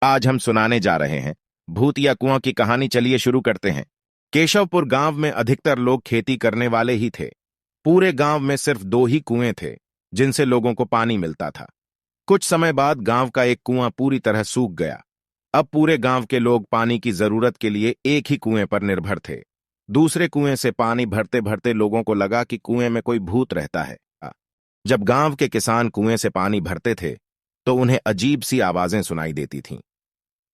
आज हम सुनाने जा रहे हैं भूतिया कुआं की कहानी। चलिए शुरू करते हैं। केशवपुर गांव में अधिकतर लोग खेती करने वाले ही थे। पूरे गांव में सिर्फ 2 ही कुएं थे जिनसे लोगों को पानी मिलता था। कुछ समय बाद गांव का एक कुआं पूरी तरह सूख गया। अब पूरे गांव के लोग पानी की जरूरत के लिए एक ही कुएं पर निर्भर थे। दूसरे कुएं से पानी भरते भरते लोगों को लगा कि कुएं में कोई भूत रहता है। जब गांव के किसान कुएं से पानी भरते थे तो उन्हें अजीब सी आवाजें सुनाई देती थीं।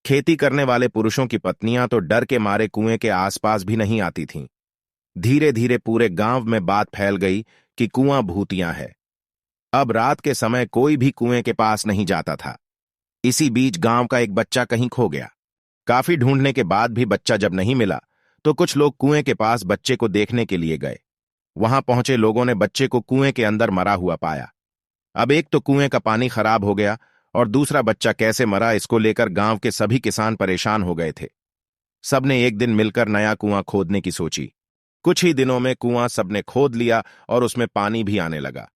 खेती करने वाले पुरुषों की पत्नियां तो डर के मारे कुएं के आसपास भी नहीं आती थीं। धीरे धीरे पूरे गांव में बात फैल गई कि कुआं भूतिया है। अब रात के समय कोई भी कुएं के पास नहीं जाता था। इसी बीच गांव का एक बच्चा कहीं खो गया। काफी ढूंढने के बाद भी बच्चा जब नहीं मिला तो कुछ लोग कुएं के पास बच्चे को देखने के लिए गए। वहां पहुंचे लोगों ने बच्चे को कुएं के अंदर मरा हुआ पाया। अब एक तो कुएं का पानी खराब हो गया और दूसरा बच्चा कैसे मरा इसको लेकर गांव के सभी किसान परेशान हो गए थे। सबने एक दिन मिलकर नया कुआं खोदने की सोची। कुछ ही दिनों में कुआं सबने खोद लिया और उसमें पानी भी आने लगा।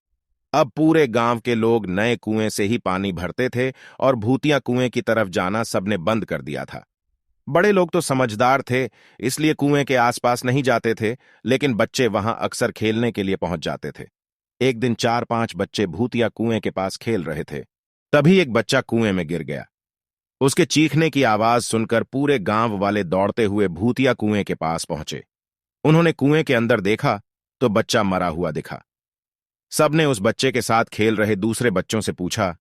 अब पूरे गांव के लोग नए कुएं से ही पानी भरते थे और भूतिया कुएं की तरफ जाना सबने बंद कर दिया था। बड़े लोग तो समझदार थे, इसलिए कुएं के आसपास नहीं जाते थे, लेकिन बच्चे वहां अक्सर खेलने के लिए पहुंच जाते थे। एक दिन 4-5 बच्चे भूतिया कुएं के पास खेल रहे थे। तभी एक बच्चा कुएं में गिर गया। उसके चीखने की आवाज सुनकर पूरे गांव वाले दौड़ते हुए भूतिया कुएं के पास पहुंचे। उन्होंने कुएं के अंदर देखा तो बच्चा मरा हुआ दिखा। सबने उस बच्चे के साथ खेल रहे दूसरे बच्चों से पूछा,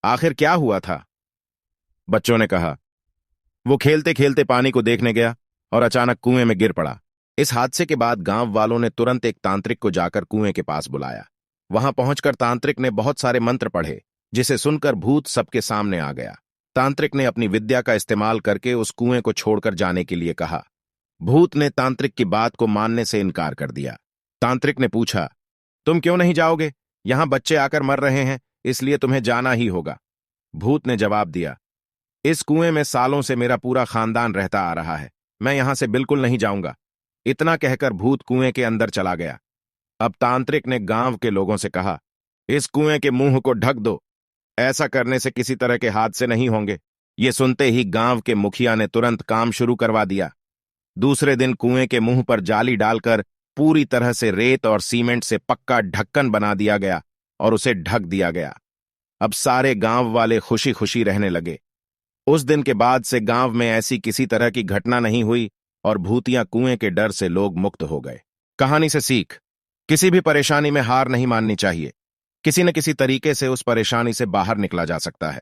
आखिर क्या हुआ था? बच्चों ने कहा, वो खेलते खेलते पानी को देखने गया और अचानक कुएं में गिर पड़ा। इस हादसे के बाद गांव वालों ने तुरंत एक तांत्रिक को जाकर कुएं के पास बुलाया। वहां पहुंचकर तांत्रिक ने बहुत सारे मंत्र पढ़े, जिसे सुनकर भूत सबके सामने आ गया। तांत्रिक ने अपनी विद्या का इस्तेमाल करके उस कुएं को छोड़कर जाने के लिए कहा। भूत ने तांत्रिक की बात को मानने से इनकार कर दिया। तांत्रिक ने पूछा, तुम क्यों नहीं जाओगे? यहां बच्चे आकर मर रहे हैं, इसलिए तुम्हें जाना ही होगा। भूत ने जवाब दिया, इस कुएं में सालों से मेरा पूरा खानदान रहता आ रहा है, मैं यहां से बिल्कुल नहीं जाऊंगा। इतना कहकर भूत कुएं के अंदर चला गया। अब तांत्रिक ने गांव के लोगों से कहा, इस कुएं के मुंह को ढक दो, ऐसा करने से किसी तरह के हादसे नहीं होंगे। ये सुनते ही गांव के मुखिया ने तुरंत काम शुरू करवा दिया। दूसरे दिन कुएं के मुंह पर जाली डालकर पूरी तरह से रेत और सीमेंट से पक्का ढक्कन बना दिया गया और उसे ढक दिया गया। अब सारे गांव वाले खुशी खुशी रहने लगे। उस दिन के बाद से गांव में ऐसी किसी तरह की घटना नहीं हुई और भूतिया कुएं के डर से लोग मुक्त हो गए। कहानी से सीख, किसी भी परेशानी में हार नहीं माननी चाहिए। किसी न किसी तरीके से उस परेशानी से बाहर निकला जा सकता है।